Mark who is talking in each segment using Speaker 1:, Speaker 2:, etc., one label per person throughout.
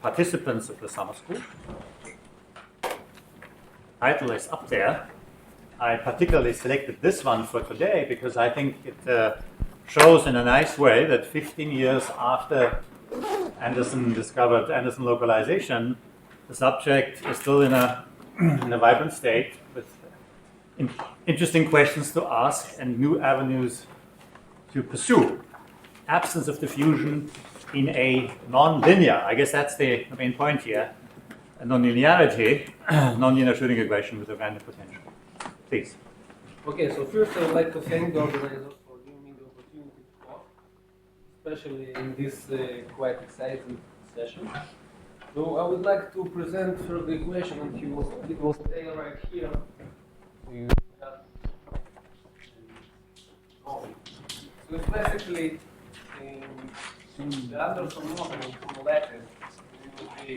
Speaker 1: participants of the summer school. Title is up there. I particularly selected this one for today because I think it shows in a nice way that 15 years after Anderson discovered Anderson localization, the subject is still in a vibrant state with interesting questions to ask and new avenues to pursue. Absence of diffusion in a nonlinear, I guess that's the main point here, a nonlinearity, nonlinear Schrodinger equation with a random potential. Please.
Speaker 2: Okay, so first I would like to thank the organizers for giving me the opportunity to talk, especially in this quite exciting session. So I would like to present first the equation, and it will stay right here. So it's basically the Anderson model formulated. It will be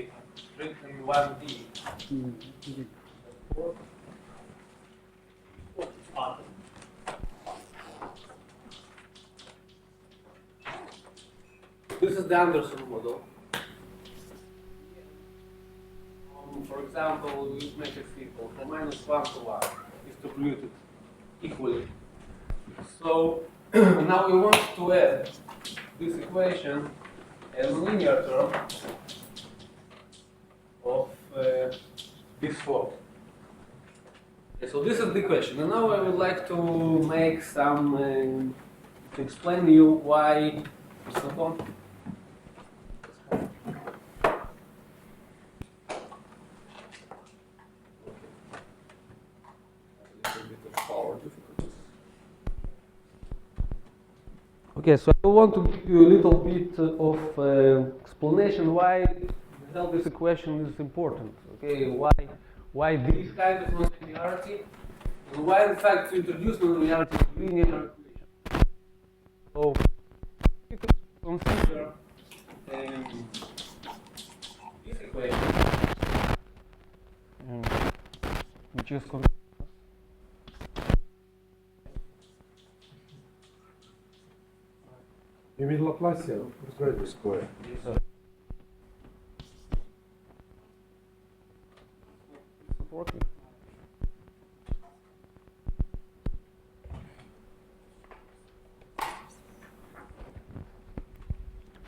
Speaker 2: written 1D. This is the Anderson model. For example, we make it simple. From -1 to 1 distributed equally. So now we want to add this equation as a linear term of this form. Okay, so this is the equation, and now I would like to make some to explain to you why it's not on. Okay, so I want to give you a little bit of explanation why this equation is important. Okay, why this kind of nonlinearity, and why in fact to introduce nonlinearity to linear equation. So you can consider this equation, which is
Speaker 3: You mean Laplacian, Schrodinger square?
Speaker 2: Yes, sir. It's working.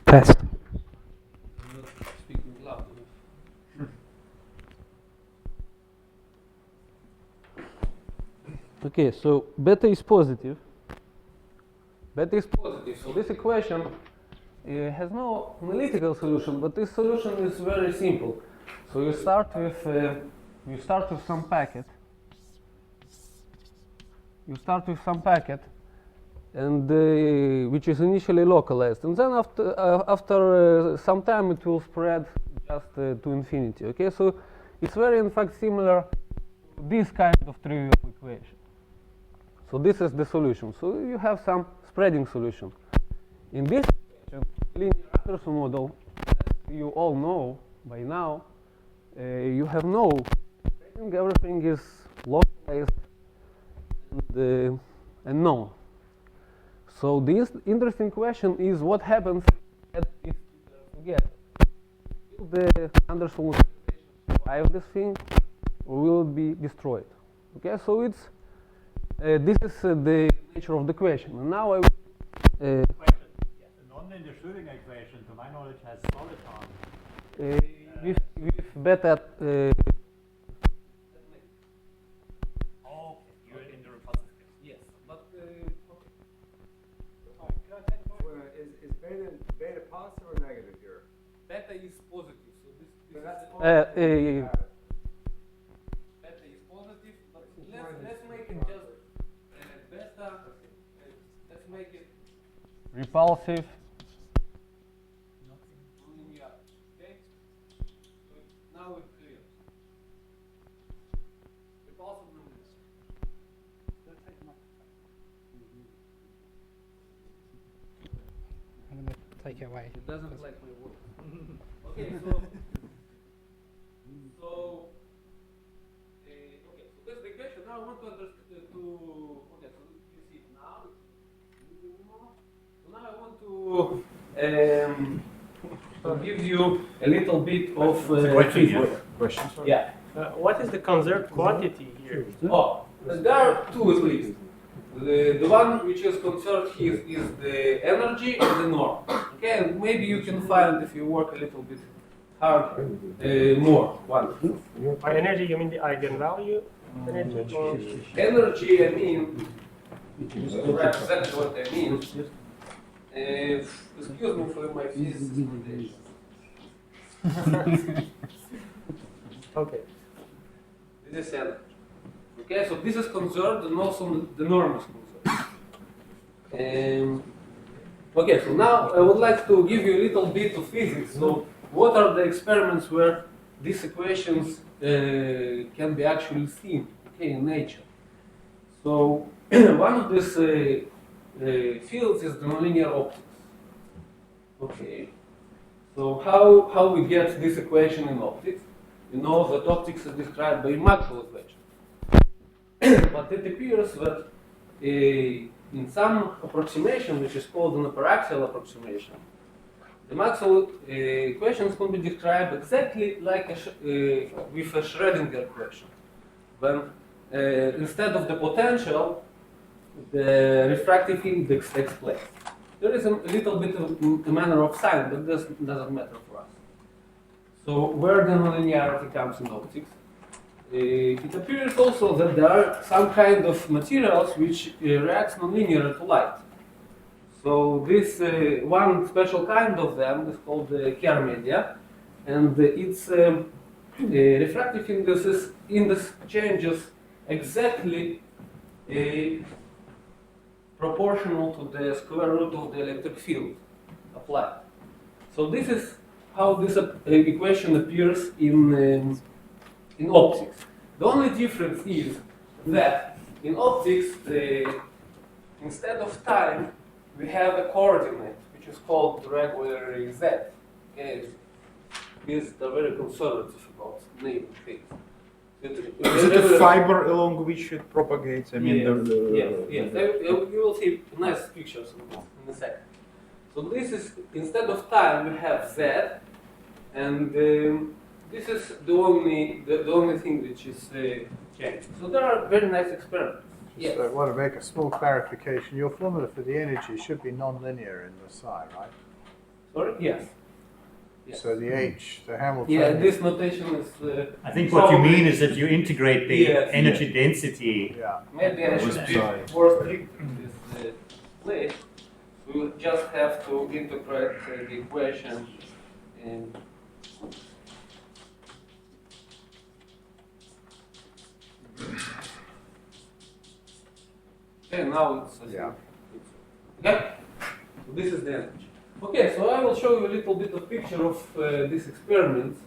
Speaker 4: Test.
Speaker 2: I'm not speaking loud enough. Okay, so beta is positive. Beta is positive, so this equation has no analytical solution, but this solution is very simple. So you start with some packet. You start with some packet, and which is initially localized, and then after some time it will spread just to infinity. Okay, so it's very in fact similar to this kind of trivial equation. So this is the solution. So you have some spreading solution. In this linear Anderson model, as you all know by now, you have no spreading. Everything is localized and known. So this interesting question is what happens at this together. Will the Anderson localization survive this thing, or will it be destroyed? Okay, so it's this is the nature of the question. And now I will
Speaker 1: The nonlinear Schrodinger equation, to my knowledge, has solid arms.
Speaker 2: with beta.
Speaker 1: You're in the repulsive case.
Speaker 2: Yes, but
Speaker 3: Is beta positive or negative here?
Speaker 2: beta is positive. So this
Speaker 3: That's
Speaker 2: is
Speaker 3: positive.
Speaker 2: beta is positive. But let's make it just beta. Let's make it repulsive. Nonlinear. Okay. So now it's clear. Repulsive nonlinear.
Speaker 4: I'm going to take it away.
Speaker 2: It doesn't like my work. Okay, so this is the equation. Now I want to understand okay, so you see it now. So now I want to to give you a little bit of
Speaker 1: Question,
Speaker 5: Question.
Speaker 2: yeah.
Speaker 6: What is the conserved quantity here?
Speaker 2: Oh, there are two at least. The one which is conserved here is the energy and the norm. Okay, and maybe you can find if you work a little bit hard more one.
Speaker 6: By energy, you mean the eigenvalue energy? Or
Speaker 2: Energy, I mean, right, exactly what I mean. Excuse me for my physics foundation.
Speaker 6: okay.
Speaker 2: This is energy. Okay, so this is conserved and also the norm is conserved. Okay, so now I would like to give you a little bit of physics. So what are the experiments where these equations can be actually seen, okay, in nature? So one of these fields is the nonlinear optics. Okay, so how we get this equation in optics? You know that optics is described by Maxwell's equation. But it appears that in some approximation, which is called an aperaxial approximation, the Maxwell equations can be described exactly like with a Schrodinger equation. When instead of the potential, the refractive index takes place. There is a little bit of a manner of sign, but this doesn't matter for us. So where the nonlinearity comes in optics, it appears also that there are some kind of materials which react nonlinear to light. So this one special kind of them is called the Kerr media, and its refractive index changes exactly proportional to the square root of the electric field applied. So this is how this equation appears in optics. The only difference is that in optics, instead of time, we have a coordinate, which is called regularly z. Okay? These are very conservative about naming things.
Speaker 5: Is it a fiber along which it propagates? I mean,
Speaker 2: yes. You will see nice pictures in a second. So this is, instead of time, we have z, and this is the only thing which is changed. So there are very nice experiments. Yes.
Speaker 7: So I want to make a small clarification. Your formula for the energy should be nonlinear in the psi, right?
Speaker 2: Sorry? Yes. Yes.
Speaker 7: So the H, the Hamilton.
Speaker 2: Yeah, this notation is.
Speaker 1: I think what you mean is that you integrate the
Speaker 2: Yes,
Speaker 1: energy density.
Speaker 7: Yeah.
Speaker 2: Maybe I should be more strict in this place. We will just have to interpret the equation and. Okay, now it's.
Speaker 7: Yeah.
Speaker 2: Okay? So this is the energy. Okay, so I will show you a little bit of picture of these experiments.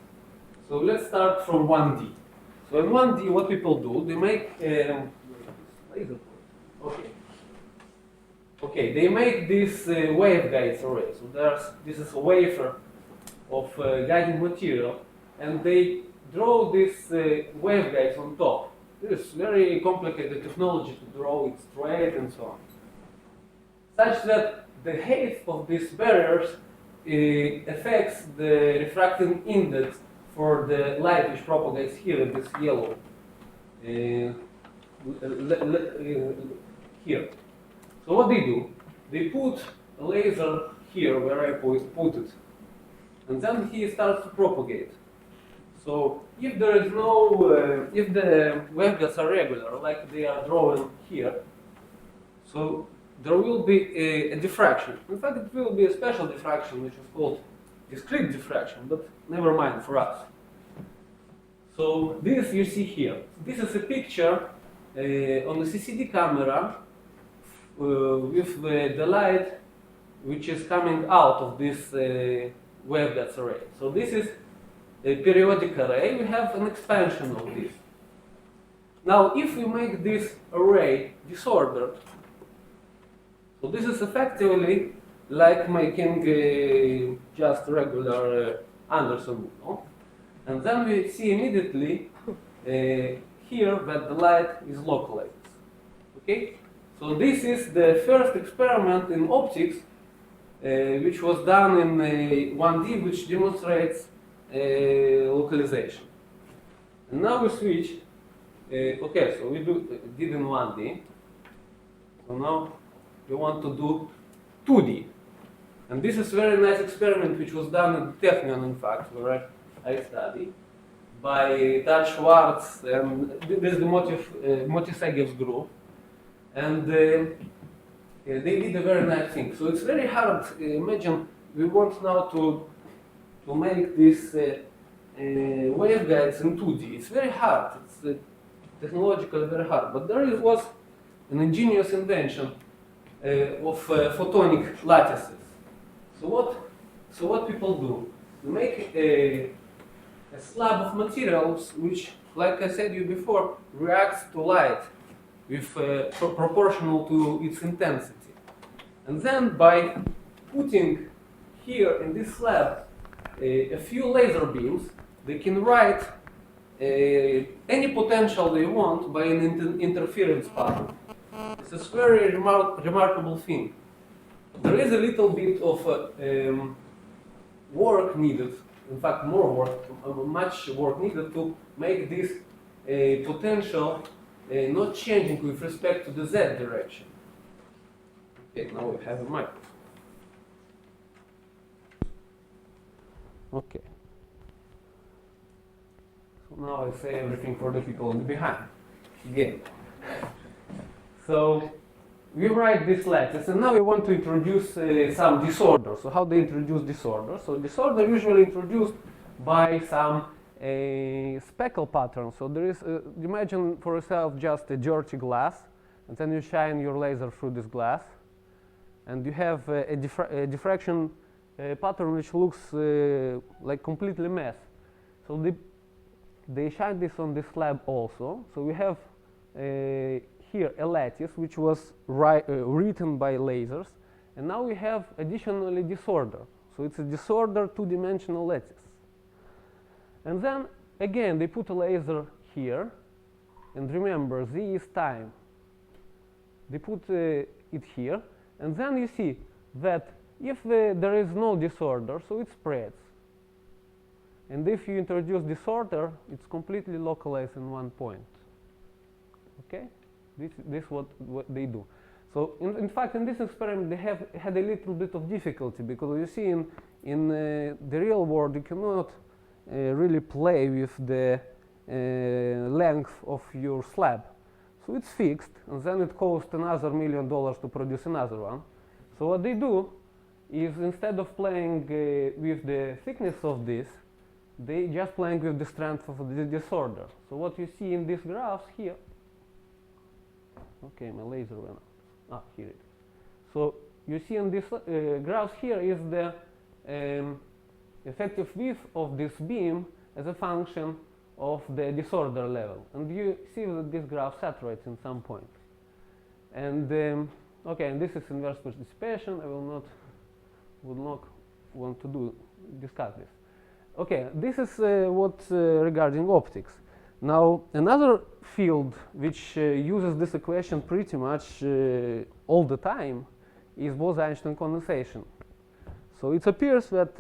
Speaker 2: So let's start from 1D. So in 1D, what people do, they make okay, they make this waveguides array. So this is a wafer of guiding material, and they draw this waveguides on top. This is very complicated technology to draw it straight and so on, such that the height of these barriers affects the refracting index for the light which propagates here in this yellow here. So what they do, they put a laser here where I put it, and then he starts to propagate. So if there is no, if the waveguides are regular, like they are drawn here, so there will be a diffraction. In fact, it will be a special diffraction, which is called discrete diffraction, but never mind for us. So this you see here. This is a picture on the CCD camera with the light which is coming out of this waveguides array. So this is a periodic array. We have an expansion of this. Now, if we make this array disordered, so this is effectively like making just regular Anderson rule, and then we see immediately here that the light is localized. Okay, so this is the first experiment in optics which was done in 1D, which demonstrates localization. And now we switch. Okay, so we did in 1D. So now we want to do 2D. And this is a very nice experiment which was done at Technion, in fact, where I study, by Tad Schwartz, and this is the Motisegev's group. And they did a very nice thing. So it's very hard. Imagine we want now to make this waveguides in 2D. It's very hard. It's technologically very hard. But there was an ingenious invention of photonic lattices. So what people do? They make a slab of materials which, like I said to you before, reacts to light with proportional to its intensity. And then by putting here in this slab a few laser beams, they can write any potential they want by an interference pattern. It's a very remarkable thing. There is a little bit of work needed, in fact more work, much work needed to make this potential not changing with respect to the z direction. Okay, now we have a microphone. Okay. So now I say everything for the people behind. Again. So we write this lattice, and now we want to introduce some disorder. So how they introduce disorder? So disorder usually introduced by some speckle pattern. So there is, imagine for yourself just a dirty glass, and then you shine your laser through this glass, and you have a diffraction pattern which looks like completely mess. So they shine this on this slab also. So we have here a lattice which was written by lasers, and now we have additionally disorder. So it's a disorder two-dimensional lattice. And then again they put a laser here, and remember z is time. They put it here, and then you see that if there is no disorder, so it spreads. And if you introduce disorder, it's completely localized in one point. Okay? This is what they do. So in fact, in this experiment, they had a little bit of difficulty, because you see in the real world, you cannot really play with the length of your slab. So it's fixed, and then it costs another $1 million to produce another one. So what they do is, instead of playing with the thickness of this, they just playing with the strength of the disorder. So what you see in these graphs here, okay, my laser went out. Here it is. So you see in this graphs here is the effective width of this beam as a function of the disorder level. And you see that this graph saturates in some point. And okay, and this is inverse participation. I would not want to discuss this. Okay, this is what regarding optics. Now, another field which uses this equation pretty much all the time is Bose-Einstein condensation. So it appears that,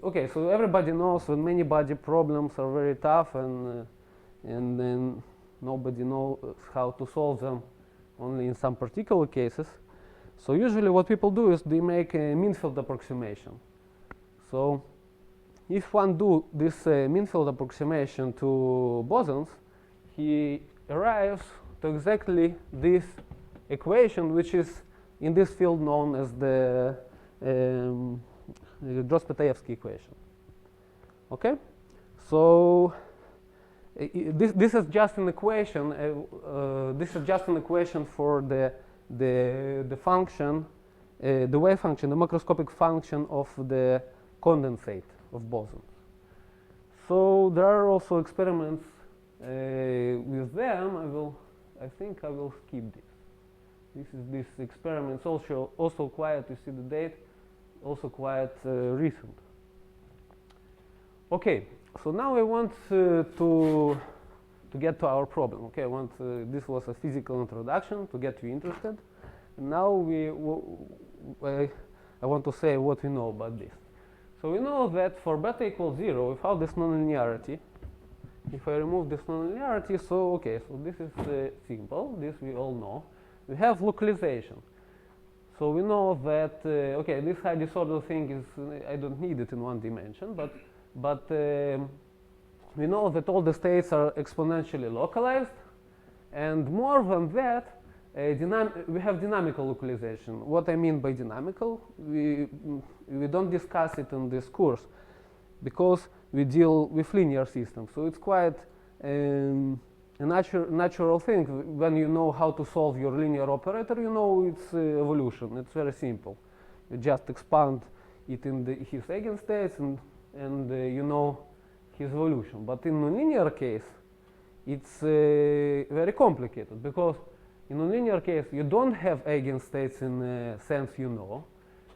Speaker 2: okay, so everybody knows that many body problems are very tough, and then nobody knows how to solve them, only in some particular cases. So usually what people do is they make a mean field approximation. So if one do this mean field approximation to bosons, he arrives to exactly this equation, which is in this field known as the Gross-Petaevsky equation. Okay, so this is just an equation. This is just an equation for the function, the wave function, the macroscopic function of the condensate of bosons. So there are also experiments with them. I think I will skip this. This experiment is also quite, you see the date, also quite recent. Okay, so now I want to get to our problem. Okay, this was a physical introduction to get you interested. Now I I want to say what we know about this. So we know that for beta equals 0, without this nonlinearity, if I remove this nonlinearity, so okay, so this is simple, this we all know. We have localization. So we know that, okay, this high disorder thing is, I don't need it in one dimension, but we know that all the states are exponentially localized, and more than that, we have dynamical localization. What I mean by dynamical, we don't discuss it in this course because we deal with linear systems. So it's quite a natural thing. When you know how to solve your linear operator, you know its evolution. It's very simple. You just expand it in his eigenstates and you know his evolution. But in nonlinear case, it's very complicated because in nonlinear case, you don't have eigenstates in a sense you know.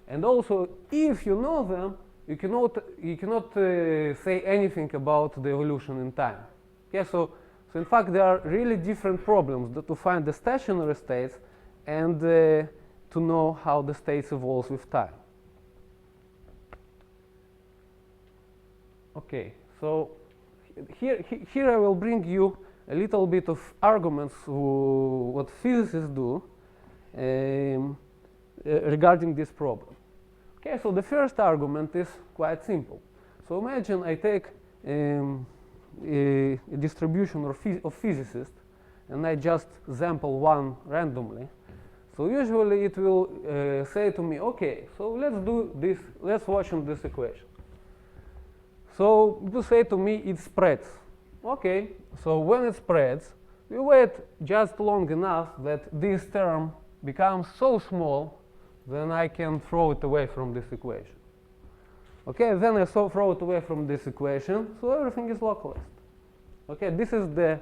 Speaker 2: And also, if you know them, you cannot say anything about the evolution in time. Okay, so in fact, there are really different problems to find the stationary states and to know how the states evolve with time. Okay, so here I will bring you a little bit of arguments what physicists do regarding this problem. Okay, so the first argument is quite simple. So imagine I take a distribution of physicists and I just sample one randomly. So usually it will say to me, okay, so let's do this, let's watch on this equation. So it will say to me it spreads. Okay, so when it spreads, we wait just long enough that this term becomes so small then I can throw it away from this equation. Okay, then I throw it away from this equation, so everything is localized. Okay, this is the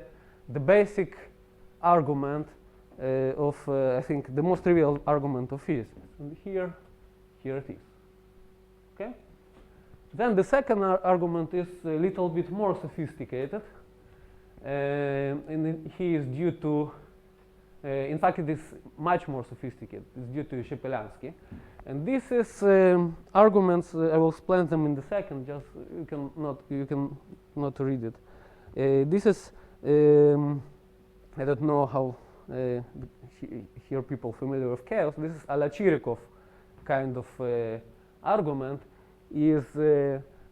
Speaker 2: basic argument of, I think, the most trivial argument of physics. And here it is. Okay? Then the second argument is a little bit more sophisticated, and he is due to, in fact, it is much more sophisticated. It's due to Shepelansky. And this is arguments. I will explain them in the second. Just you can not read it. This is I don't know how here people familiar with chaos. This is Alachirikov kind of argument. Is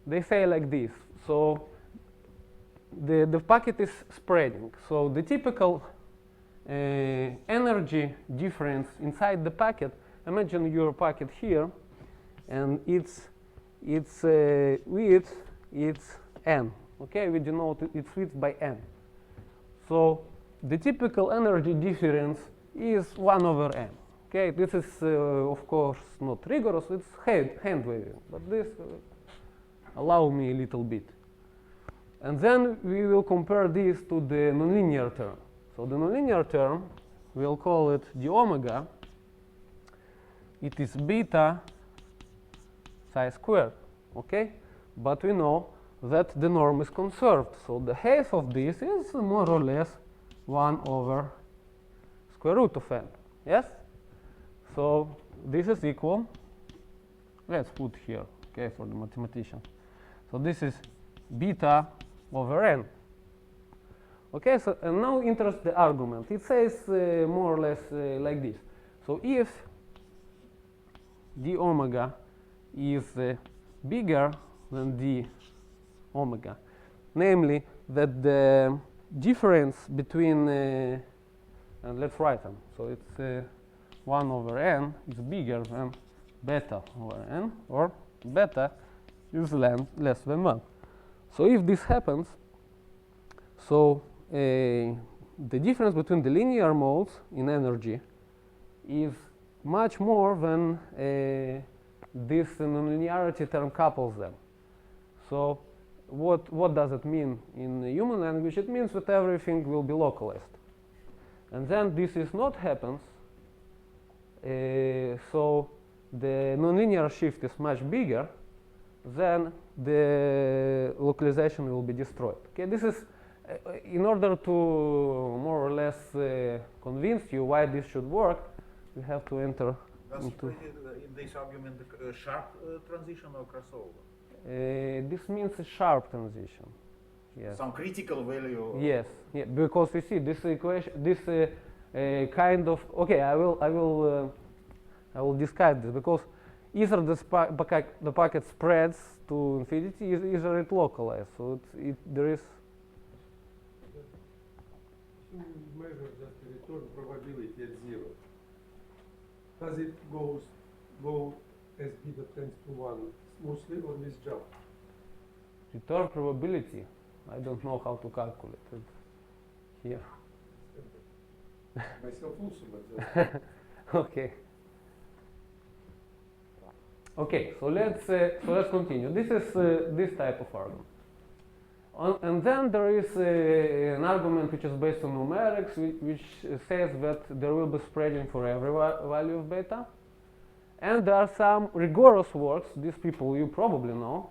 Speaker 2: they say like this. So the packet is spreading. So the typical energy difference inside the packet. Imagine your packet here, and its width it's n. Okay, we denote its width by n. So the typical energy difference is 1 over n. Okay, this is of course not rigorous. It's hand waving, but this allow me a little bit. And then we will compare this to the nonlinear term. So the nonlinear term, we'll call it d omega. It is beta psi squared, okay? But we know that the norm is conserved. So the half of this is more or less 1 over square root of n, yes? So this is equal, let's put here, okay, for the mathematician. So this is beta over n. Okay, so and now enters the argument. It says more or less like this. So if d omega is bigger than d omega, namely that the difference between, and let's write them. So it's 1 over n is bigger than beta over n, or beta is less than 1. So if this happens, so the difference between the linear modes in energy is much more than this nonlinearity term couples them. So what does it mean in human language? It means that everything will be localized. And then this is not happens, so the nonlinear shift is much bigger, then the localization will be destroyed. Okay, this is in order to more or less convince you why this should work, we have to enter
Speaker 5: Concentrated in this argument the sharp transition or crossover?
Speaker 2: This means a sharp transition. Yes.
Speaker 5: Some critical value.
Speaker 2: Yes. Yeah. Because you see this equation, this kind of. Okay, I will describe this because either the packet spreads to infinity, either it localized. So there is.
Speaker 3: You measure just the return probability at 0. Does it go as beta tends to 1 smoothly or with jump?
Speaker 2: Return probability. I don't know how to calculate it here.
Speaker 3: Myself also, but
Speaker 2: Okay. Okay, so let's continue. This is this type of argument. And then there is an argument which is based on numerics, which says that there will be spreading for every value of beta. And there are some rigorous works, these people you probably know,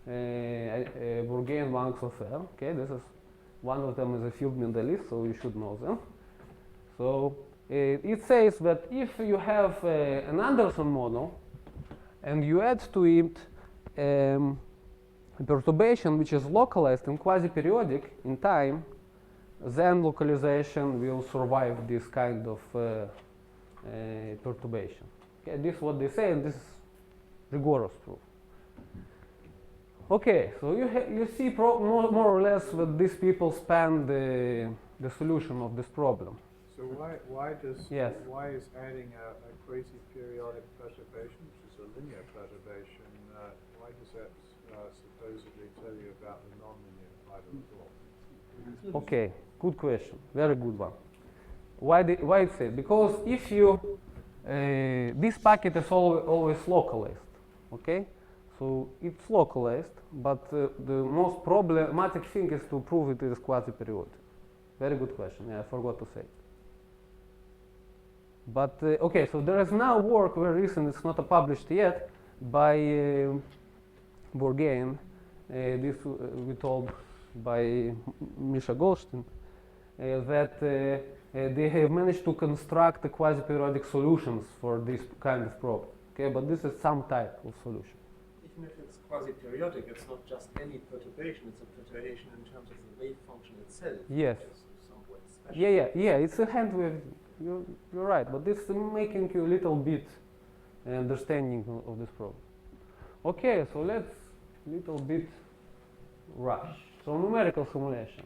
Speaker 2: Bourget and Van Xhofer. Okay, this is one of them is a field medalist, so you should know them. So it says that if you have an Anderson model and you add to it a perturbation which is localized and quasi-periodic in time, then localization will survive this kind of perturbation. Okay, this is what they say, and this is rigorous proof. Okay, so you see more or less that these people span the solution of this problem.
Speaker 7: So why is adding a quasi-periodic perturbation, which is a linear perturbation, why does that supposedly tell you about the nonlinear side of the law?
Speaker 2: Okay, good question, very good one. Why it's it? Because if you this packet is always localized, okay? So it's localized, but the most problematic thing is to prove it is quasi-periodic. Very good question. Yeah, I forgot to say. But okay, so there is now work very recent. It's not published yet by Bourget. This we told by Misha Goldstein that they have managed to construct the quasi-periodic solutions for this kind of problem. Okay, but this is some type of solution.
Speaker 8: Even if it's quasi-periodic, it's not just any perturbation, it's a perturbation in terms of the wave function itself.
Speaker 2: Yes.
Speaker 8: Somewhat special.
Speaker 2: Yeah, it's a hand wave. You're right, but this is making you a little bit understanding of this problem. Okay, so let's little bit rush. So numerical simulation.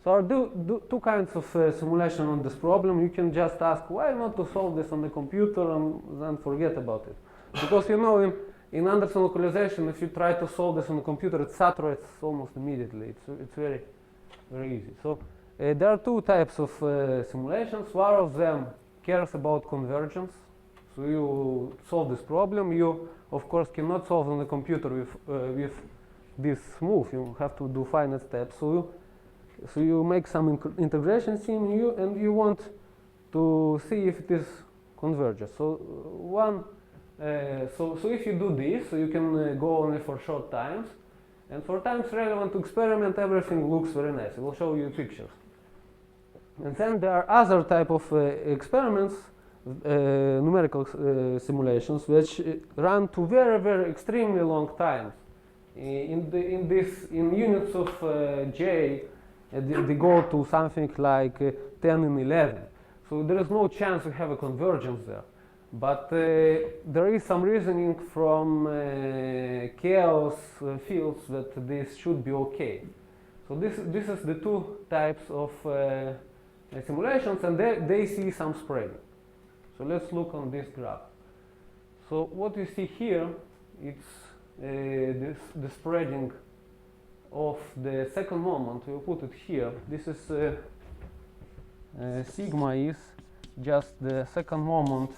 Speaker 2: So I do two kinds of simulation on this problem. You can just ask why not to solve this on the computer and then forget about it. Because you know in Anderson localization, if you try to solve this on the computer, it saturates almost immediately. It's very, very easy. So there are two types of simulations. One of them cares about convergence. So you solve this problem. You, of course, cannot solve on the computer with this smooth. You have to do finite steps. So you make some integration scheme and you want to see if it is converges. So so if you do this, so you can go only for short times. And for times relevant to experiment, everything looks very nice. I will show you pictures. And then there are other type of experiments, numerical simulations, which run to very, very extremely long times. In units of J, they go to something like 10 and 11. So there is no chance to have a convergence there. But there is some reasoning from chaos fields that this should be okay. So this is the two types of simulations, and they see some spreading. So let's look on this graph. So what you see here, it's the spreading of the second moment. We put it here. This is sigma is just the second moment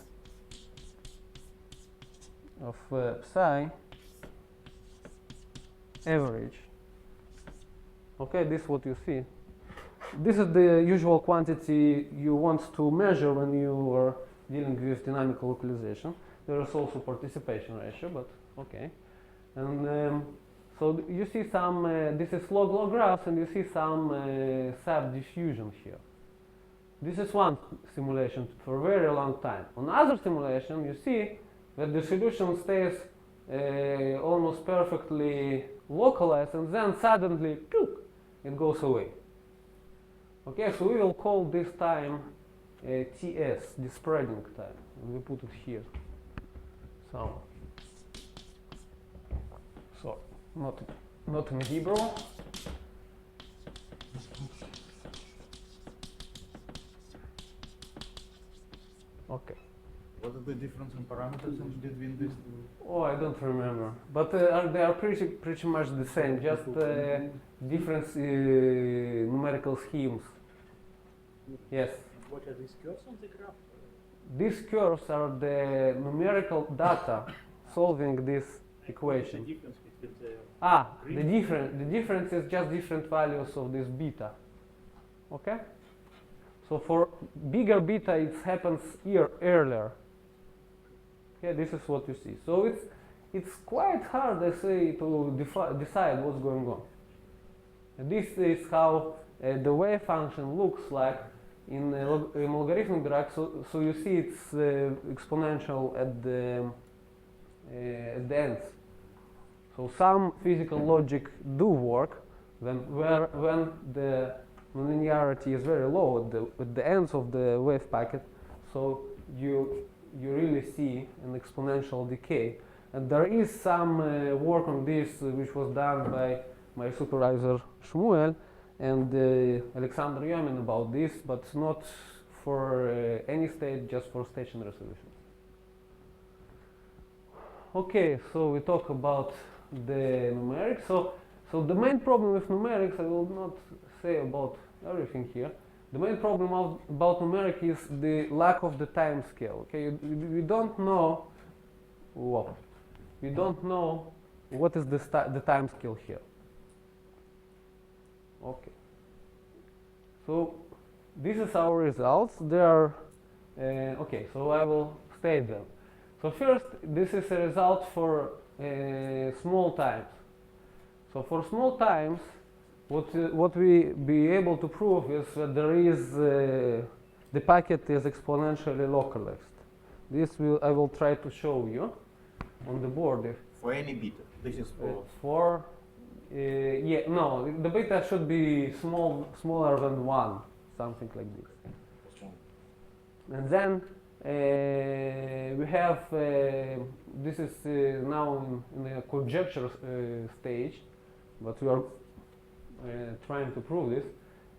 Speaker 2: of psi average. Okay, this is what you see. This is the usual quantity you want to measure when you are dealing with dynamical localization. There is also participation ratio, but okay. And so you see some, this is log-log graphs, and you see some sub-diffusion here. This is one simulation for a very long time. On other simulation, you see that the solution stays almost perfectly localized, and then suddenly, poof, it goes away. Okay, so we will call this time TS, the spreading time, and we put it here. So not in Hebrew. Okay.
Speaker 5: What is the difference in parameters between these two?
Speaker 2: Oh, I don't remember, but they are pretty much the same, just different numerical schemes. Yes.
Speaker 8: What are these curves on the graph?
Speaker 2: These curves are the numerical data solving this equation.
Speaker 1: The difference between
Speaker 2: The difference is just different values of this beta. Okay? So for bigger beta, it happens earlier. Okay, this is what you see. So it's quite hard, I say, to decide what's going on. And this is how the wave function looks like in logarithmic graph. So you see it's exponential at the ends. So some physical logic do work when the nonlinearity is very low at the ends of the wave packet. So you really see an exponential decay. And there is some work on this which was done by my supervisor Shmuel and Alexander Yomin about this, but not for any state, just for stationary solutions. Okay, so we talk about the numerics. So the main problem with numerics, I will not say about everything here. The main problem about numeric is the lack of the time scale. Okay, we don't know what is the time scale here. Okay. So this is our results. They are okay. So I will state them. So first, this is a result for small times. So for small times, what we be able to prove is that there is the packet is exponentially localized. This I will try to show you on the board.
Speaker 5: For any beta. This is
Speaker 2: for the beta should be smaller than 1, something like this. And then we have this is now in a conjecture stage, but we are trying to prove this,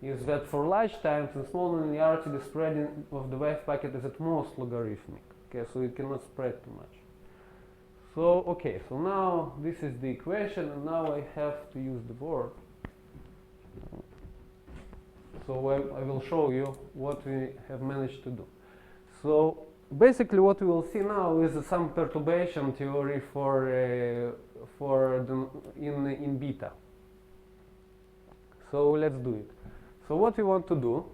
Speaker 2: is that for large times in small nonlinearity, the spreading of the wave packet is at most logarithmic. Okay, so it cannot spread too much. So okay, so now this is the equation, and now I have to use the board. So I will show you what we have managed to do. So basically, what we will see now is some perturbation theory in beta. So let's do it. So what we want to do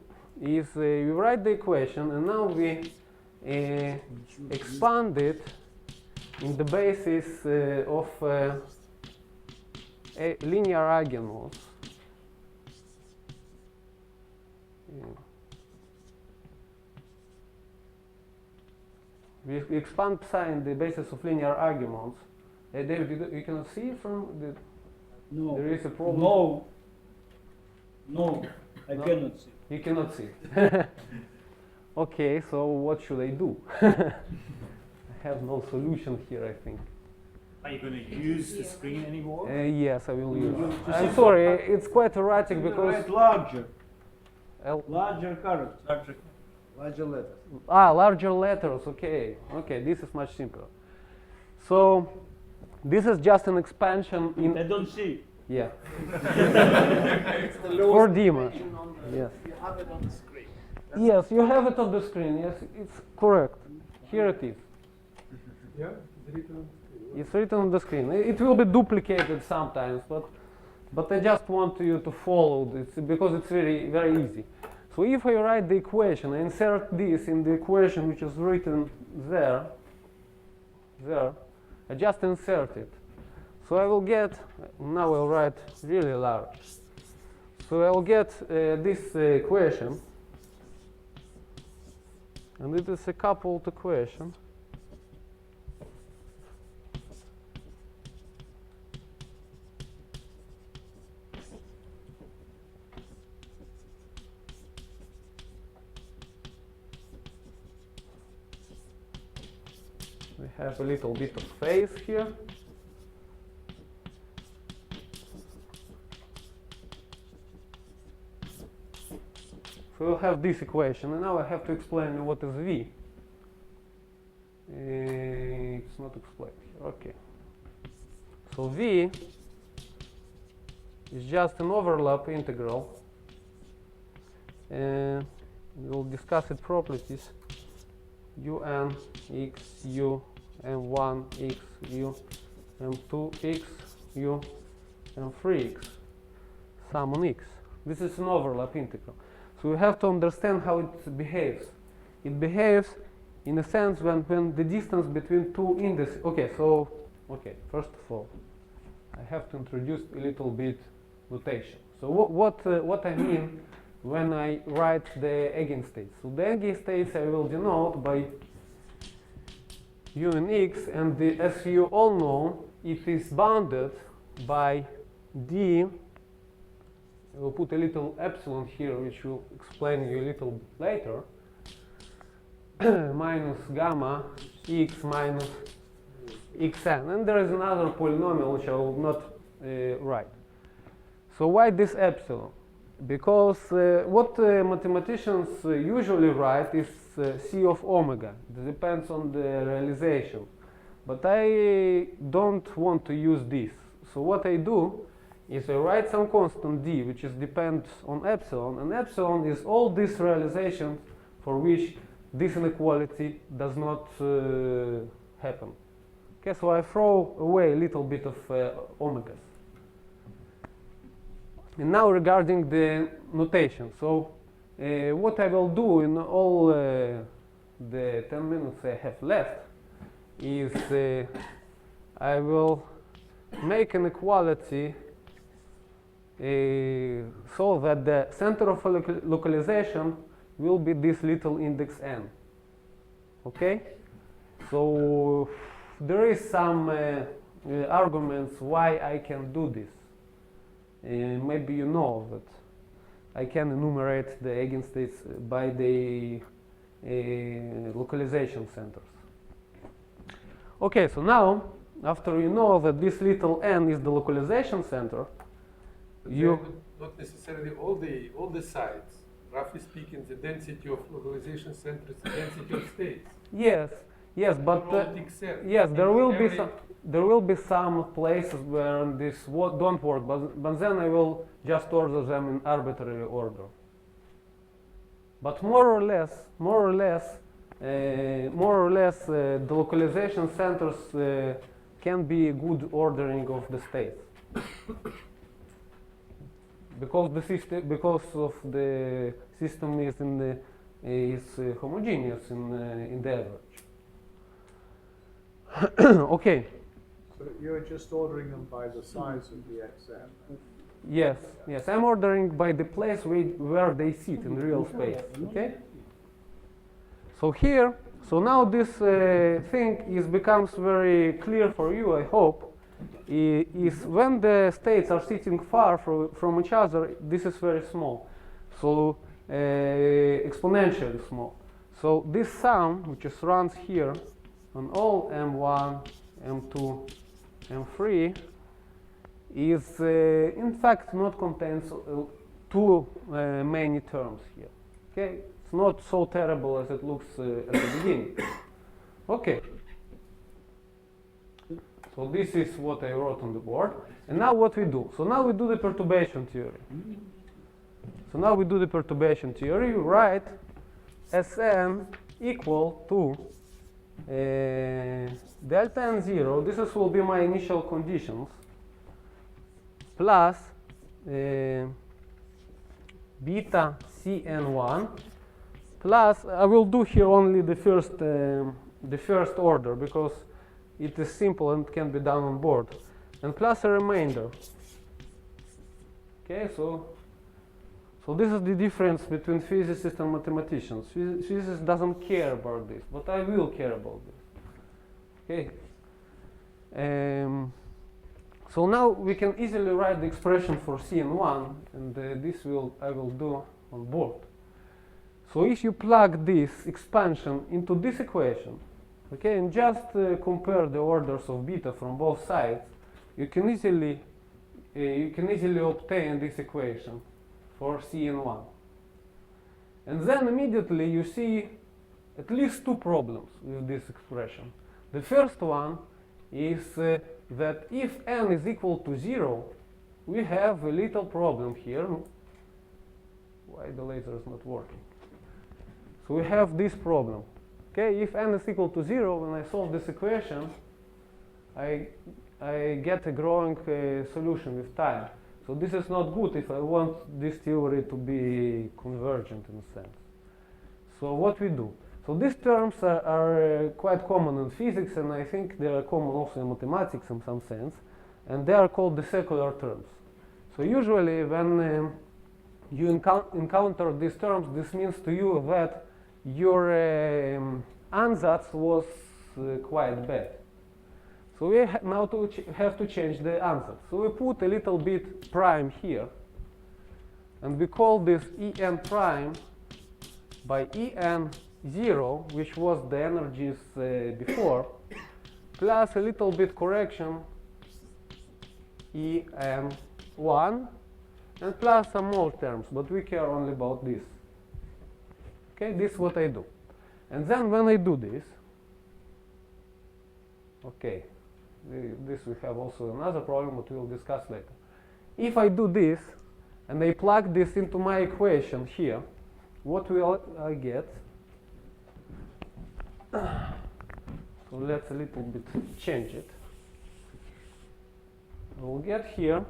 Speaker 2: is we write the equation, and now we expand it in the basis of linear eigenmodes. We expand psi in the basis of linear arguments. David, you cannot see from the.
Speaker 9: No.
Speaker 2: There is a problem.
Speaker 9: No, I cannot see.
Speaker 2: You cannot see. Okay, so what should I do? I have no solution here, I think.
Speaker 1: Are you going to use the screen anymore?
Speaker 2: Yes, I will use it. I'm sorry, it's quite erratic because.
Speaker 9: Larger characters. Larger letters.
Speaker 2: Larger letters, okay. Okay, this is much simpler. So, this is just an expansion in.
Speaker 9: I don't see.
Speaker 2: Yeah.
Speaker 8: It's the
Speaker 2: For
Speaker 8: lowest
Speaker 2: Dima.
Speaker 8: equation on the,
Speaker 2: Yes.
Speaker 8: you have it on the screen.
Speaker 2: Yes, you have it on the screen. Yes, it's correct. Here it is.
Speaker 3: Yeah, it's written on the screen.
Speaker 2: It's written on the screen. It will be duplicated sometimes, but I just want you to follow this because it's very, very easy. So if I write the equation, I insert this in the equation which is written there, I just insert it. So I will get, now I'll write really large. So I will get this equation. and it is a coupled equation. We have a little bit of phase here. So we'll have this equation, and now I have to explain what is V. It's not explained here. Okay. So V is just an overlap integral, and we'll discuss its properties. Un x u m1 x u m2 x u m3 x sum on x. This is an overlap integral. So we have to understand how it behaves. It behaves in a sense when the distance between two indices. Okay, first of all, I have to introduce a little bit notation. So what I mean when I write the eigenstates. So the eigenstates I will denote by u and x, and as you all know, it is bounded by d. I will put a little epsilon here, which will explain you a little bit later, minus gamma x minus xn. And there is another polynomial which I will not write. So why this epsilon? Because what mathematicians usually write is c of omega. It depends on the realization. But I don't want to use this. So what I do is I write some constant d, which is depends on epsilon, and epsilon is all these realizations for which this inequality does not happen. Okay, so I throw away a little bit of omegas. And now regarding the notation. So what I will do in all the 10 minutes I have left is I will make an equality so that the center of localization will be this little index n. Okay? So there is some arguments why I can do this. Maybe you know that I can enumerate the eigenstates by the localization centers. Okay, so now, after you know that this little n is the localization center,
Speaker 3: not necessarily all the sides. Roughly speaking, the density of localization center is the density of states.
Speaker 2: Yes, but yes, there will be some places where this don't work, but then I will just order them in arbitrary order. But more or less, the localization centers can be a good ordering of the states. Because of the system is homogeneous in the average. Okay.
Speaker 7: So you're just ordering them by the size of the xn?
Speaker 2: Yes. I'm ordering by the place where they sit in real space. Okay. So now this thing becomes very clear for you, I hope. Is when the states are sitting far from each other, this is very small, so exponentially small. So this sum, which runs here on all m1, m2, m3, is in fact not contains too many terms here. Okay, it's not so terrible as it looks at the beginning. Okay. So this is what I wrote on the board. And now what we do? So now we do the perturbation theory. We write Sn equal to delta n0. This will be my initial conditions plus beta Cn1 plus I will do here only the first order because it is simple and can be done on board, and plus a remainder. Okay, so So this is the difference between physicists and mathematicians. Physicists doesn't care about this, but I will care about this. Okay. So now we can easily write the expression for Cn1, and this I will do on board. So if you plug this expansion into this equation, okay, and just compare the orders of beta from both sides, you can easily obtain this equation for Cn1. And then immediately you see at least two problems with this expression. The first one is that if n is equal to 0, we have a little problem here. Why the laser is not working? So we have this problem. Okay, if n is equal to 0, when I solve this equation, I get a growing solution with time. So this is not good if I want this theory to be convergent in a sense. So what we do? So these terms are quite common in physics, and I think they are common also in mathematics in some sense, and they are called the secular terms. So usually when you encounter these terms, this means to you that your ansatz was quite bad. So we now have to change the ansatz. So we put a little bit prime here, and we call this En prime by En0, which was the energies before, plus a little bit correction En1, and plus some more terms, but we care only about this. Okay, this is what I do. And then when I do this, okay, this we have also another problem that we will discuss later. If I do this, and I plug this into my equation here, what will I get? So let's a little bit change it. We'll get here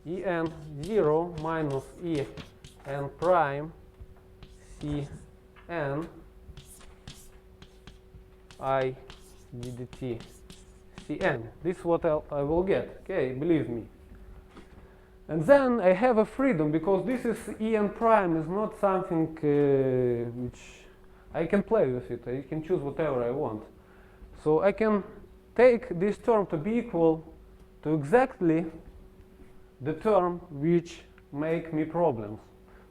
Speaker 2: En0 minus En prime Cn I ddt Cn. This is what I will get. Okay, believe me. And then I have a freedom, because this is En prime is not something which I can play with it. I can choose whatever I want. So I can take this term to be equal to exactly the term which make me problems.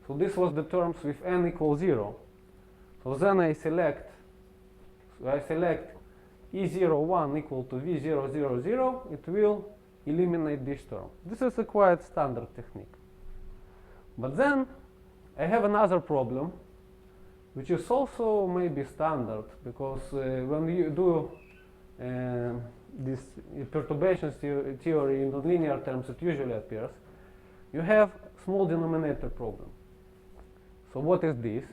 Speaker 2: So this was the terms with n equals 0. So then I select E01 equal to V000, it will eliminate this term. This is a quite standard technique. But then I have another problem, which is also maybe standard, because when you do this perturbation theory in nonlinear terms, it usually appears. You have small denominator problem. So what is this?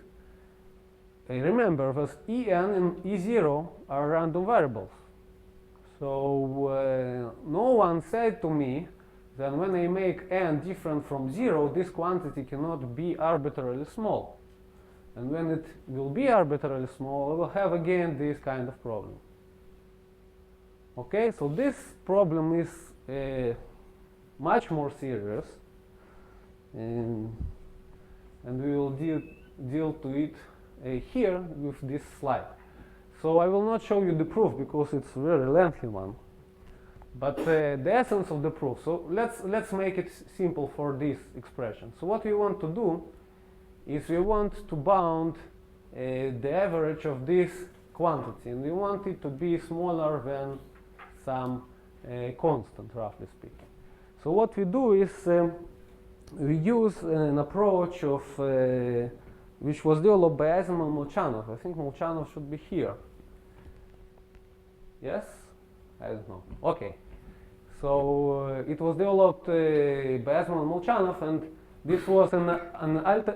Speaker 2: Remember that En and E0 are random variables. So no one said to me that when I make n different from 0, this quantity cannot be arbitrarily small. And when it will be arbitrarily small, I will have again this kind of problem. Okay, so this problem is much more serious, and we will deal to it here with this slide. So I will not show you the proof because it's a very lengthy one, but the essence of the proof. So let's make it simple for this expression. So what we want to do is we want to bound the average of this quantity, and we want it to be smaller than some constant, roughly speaking. So what we do is we use an approach of which was developed by Eisenman and Molchanov. I think Molchanov should be here. Yes? I don't know. Okay. So it was developed by Eisenman and Molchanov, and this was an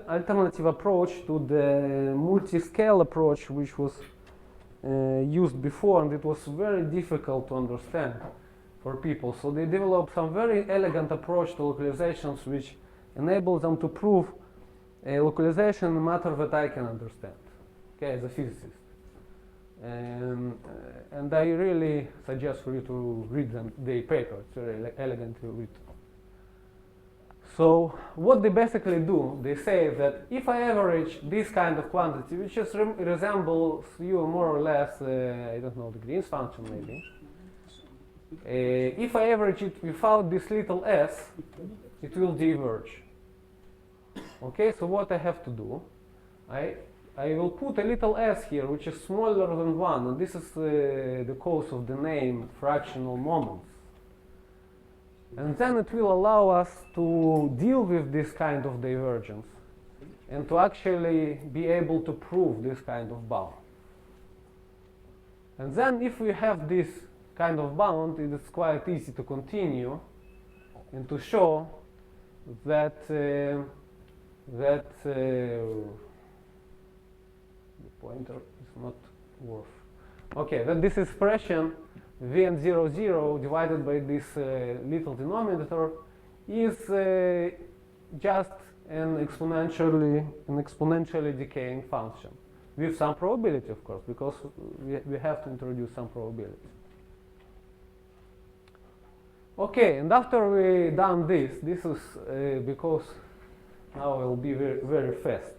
Speaker 2: alternative approach to the multi-scale approach which was used before, and it was very difficult to understand for people. So they developed some very elegant approach to localizations which enables them to prove a localization in a matter that I can understand, okay, as a physicist. And I really suggest for you to read the paper. It's very elegantly written. So what they basically do, they say that if I average this kind of quantity, which just resembles you more or less, I don't know, the Green's function maybe. If I average it without this little s, it will diverge. Okay, so what I have to do, I will put a little s here, which is smaller than 1, and this is the cause of the name fractional moments. And then it will allow us to deal with this kind of divergence and to actually be able to prove this kind of bound. And then if we have this kind of bound, it is quite easy to continue and to show that the pointer is not worth. Okay, that this expression Vn 0, 0 divided by this little denominator is just an exponentially decaying function with some probability, of course, because we have to introduce some probability. Okay, and after we done this is because now I'll be very, very fast.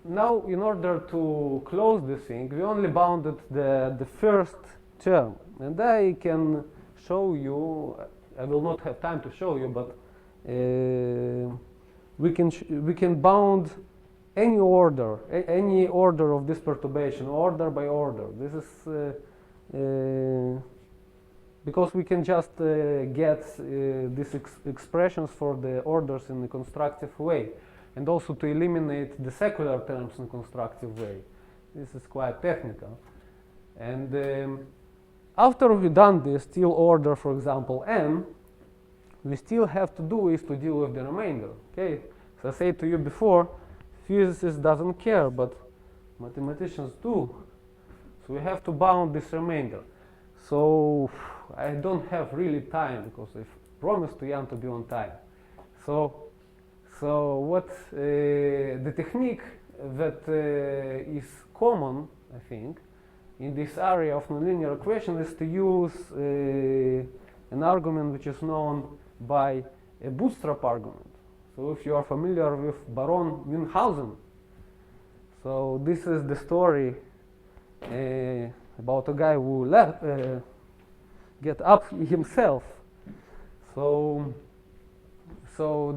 Speaker 2: Now, in order to close this thing, we only bounded the first term, and I can show you. I will not have time to show you, but we can bound any order of this perturbation, order by order. This is because we can just get these expressions for the orders in a constructive way, and also to eliminate the secular terms in a constructive way. This is quite technical. And after we've done this still order, for example, n, we still have to do is to deal with the remainder. Okay, so I said to you before, physicists doesn't care, but mathematicians do. So we have to bound this remainder. So I don't have really time because I promised to Jan to be on time. So what the technique that is common, I think, in this area of nonlinear equation is to use an argument which is known by a bootstrap argument. So if you are familiar with Baron Münchhausen, so this is the story about a guy who get up himself. So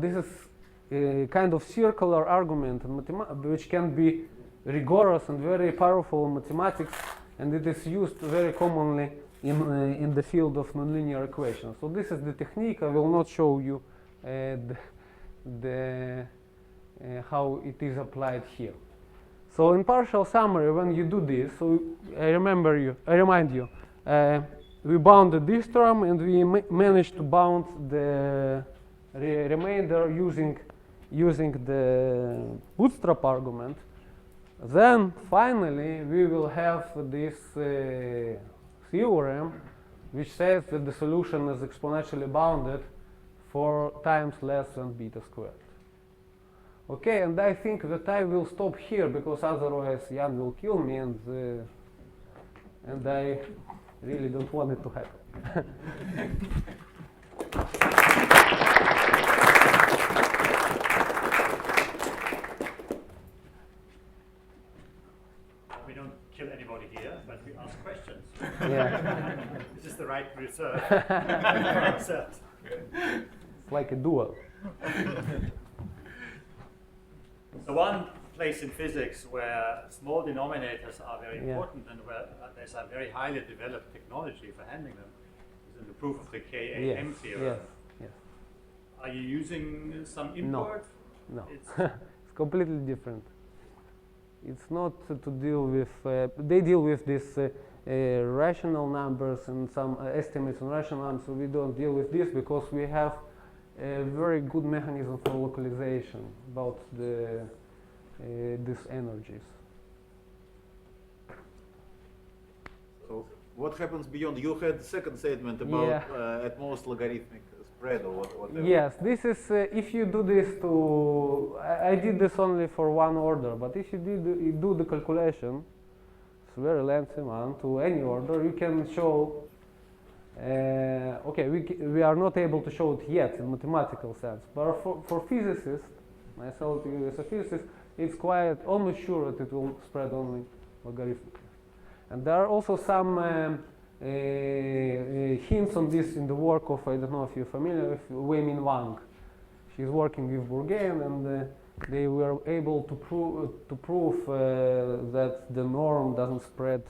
Speaker 2: this is a kind of circular argument which can be rigorous and very powerful in mathematics, and it is used very commonly in the field of nonlinear equations. So this is the technique. I will not show you how it is applied here. So in partial summary, when you do this, so I remind you, we bounded this term and we managed to bound the remainder using the bootstrap argument. Then finally we will have this theorem which says that the solution is exponentially bounded for times less than beta squared. Okay, and I think that I will stop here because otherwise Jan will kill me, and I really don't want it to happen.
Speaker 1: We don't kill anybody here, but we ask questions.
Speaker 2: Yeah.
Speaker 1: This is the right reserve for ourselves.
Speaker 2: It's like a duel.
Speaker 1: So one place in physics where small denominators are very important and where there's a very highly developed technology for handling them is in the proof of the KAM theorem.
Speaker 2: Yes.
Speaker 1: Are you using some import?
Speaker 2: No. It's completely different. It's not to deal with, they deal with this rational numbers and some estimates on rational numbers, so we don't deal with this because we have a very good mechanism for localization about these energies.
Speaker 5: So what happens beyond? You had the second statement about at most logarithmic spread or whatever.
Speaker 2: Yes, this is if you do this to, I did this only for one order, but if you do the calculation, it's a very lengthy one, to any order, you can show Okay, we are not able to show it yet in mathematical sense, but for physicists, myself as a physicist, it's quite almost sure that it will spread only logarithmically. And there are also some hints on this in the work of, I don't know if you're familiar with Wei-Min Wang. She's working with Bourgain, and they were able to prove that the norm doesn't spread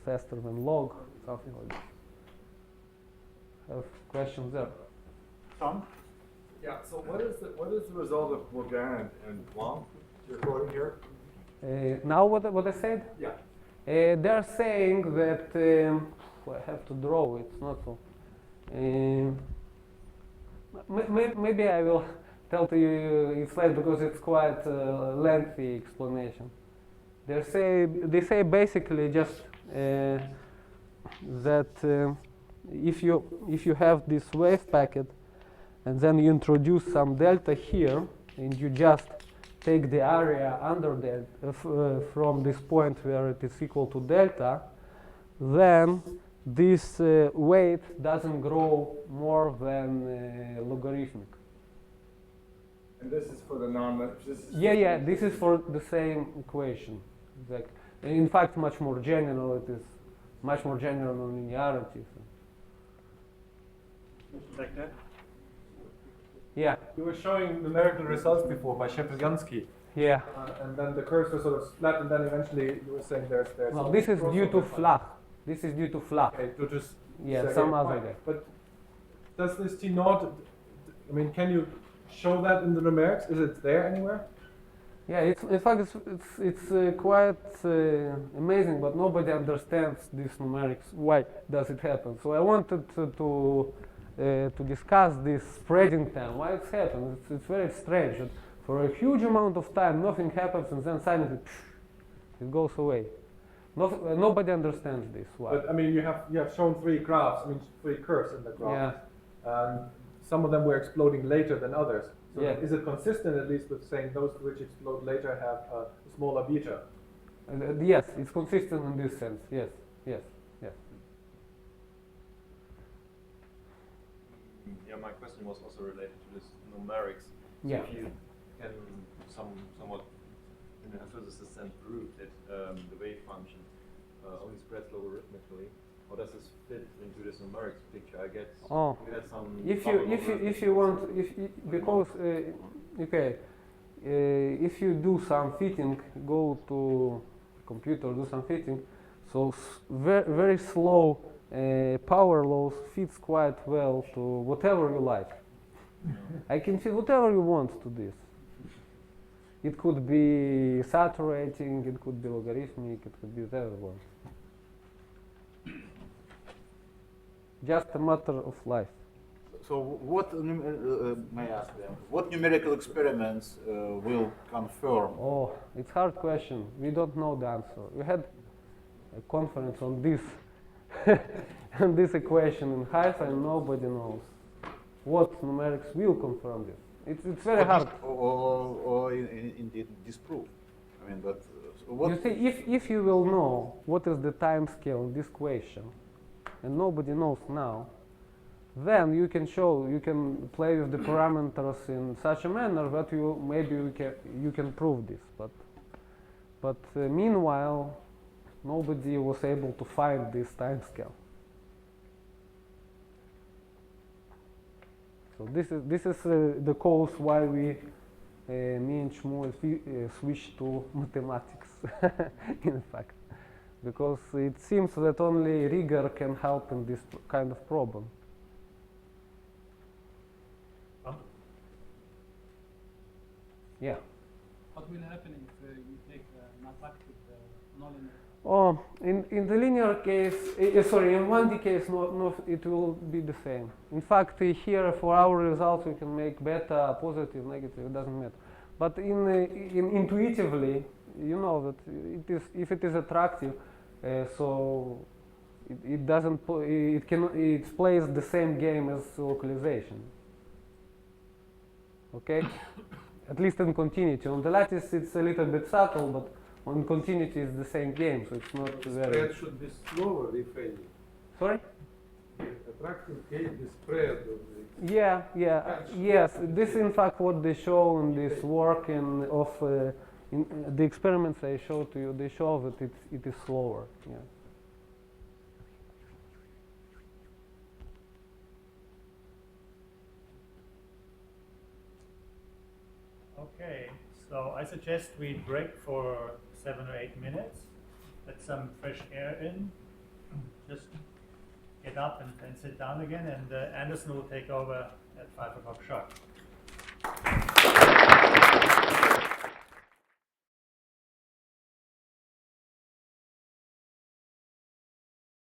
Speaker 2: faster than log, something like that. Have questions there?
Speaker 1: Tom?
Speaker 10: Yeah, so what is the result of Bourgain and Wang you're quoting here?
Speaker 2: Now what I said?
Speaker 10: Yeah.
Speaker 2: They're saying that well, I have to draw. It's not so. Maybe I will tell to you in slide because it's quite a lengthy explanation. They say basically just that if you have this wave packet and then you introduce some delta here and you just take the area under that from this point where it is equal to delta, then this weight doesn't grow more than logarithmic.
Speaker 10: And this is for the non.
Speaker 2: Yeah. This is for the same equation. Exactly. In fact, much more general. It is much more general nonlinearity.
Speaker 1: Like that?
Speaker 2: Yeah.
Speaker 11: You were showing numerical results before by Shepard-Yansky.
Speaker 2: Yeah.
Speaker 11: And then the curves were sort of flat, and then eventually you were saying there's.
Speaker 2: Well, this is due to Flach. This is due to Flach.
Speaker 11: Okay, to just.
Speaker 2: Yeah, some other guy.
Speaker 11: But does this T naught? I mean, can you show that in the numerics? Is it there anywhere?
Speaker 2: Yeah, in fact it's quite amazing, but nobody understands these numerics. Why does it happen? So I wanted to discuss this spreading time. Why it's happened? It's very strange that for a huge amount of time nothing happens, and then suddenly it goes away. Nobody understands this. Why?
Speaker 11: But I mean, you have shown three graphs. I mean, three curves in the graph.
Speaker 2: Yeah.
Speaker 11: And some of them were exploding later than others. So
Speaker 2: Yeah.
Speaker 11: is it consistent at least with saying those which explode later have a smaller beta?
Speaker 2: Yes, it's consistent in this sense. Yes.
Speaker 12: Yeah, my question was also related to this numerics. So
Speaker 2: Yeah.
Speaker 12: if you can somewhat, in a physicist sense, prove that the wave function only spreads logarithmically, how does this fit into this numerics picture? I guess you had some.
Speaker 2: If you want, because okay, if you do some fitting, go to computer, do some fitting. So very slow power laws fits quite well to whatever you like. I can fit whatever you want to this. It could be saturating, it could be logarithmic, it could be whatever you want. Just a matter of life.
Speaker 5: So what, may I ask them, what numerical experiments will confirm?
Speaker 2: Oh, it's a hard question. We don't know the answer. We had a conference on this, on this equation in Haifa, and nobody knows what numerics will confirm this. It's very hard.
Speaker 5: Or indeed disprove. I mean, but what?
Speaker 2: You see, if you will know what is the time scale in this equation, and nobody knows now, then you can play with the parameters in such a manner that you can prove this. But meanwhile, nobody was able to find this time scale. So this is the cause why we, me and Shmuel, switched to mathematics. In fact, because it seems that only rigor can help in this kind of problem. Yeah.
Speaker 13: What will happen if you take not active nonlinear?
Speaker 2: Oh, in the linear case, sorry, in 1D case, no, it will be the same. In fact, here for our results, we can make beta positive, negative, it doesn't matter. But intuitively, you know that if it is attractive, so it plays the same game as localization. Okay, at least in continuity. On the lattice, it's a little bit subtle, but on continuity, it's the same game, so it's not
Speaker 3: The
Speaker 2: very.
Speaker 3: spread should be slower if any.
Speaker 2: Sorry?
Speaker 3: The attractive case, the spread of the
Speaker 2: Yes. This in fact what they show in this work in the experiments I showed to you. They show that it is slower. Yeah.
Speaker 1: Okay, so I suggest we break for 7 or 8 minutes. Let some fresh air in. Just get up and sit down again, and Anderson will take over at 5 o'clock sharp.